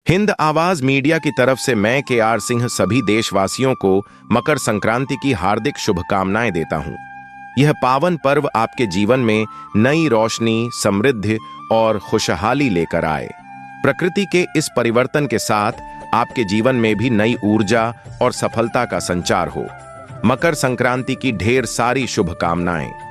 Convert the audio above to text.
हिंद आवाज मीडिया की तरफ से मैं KR सिंह सभी देशवासियों को मकर संक्रांति की हार्दिक शुभकामनाएं देता हूं। यह पावन पर्व आपके जीवन में नई रोशनी, समृद्धि और खुशहाली लेकर आए। प्रकृति के इस परिवर्तन के साथ आपके जीवन में भी नई ऊर्जा और सफलता का संचार हो। मकर संक्रांति की ढेर सारी शुभकामनाएं।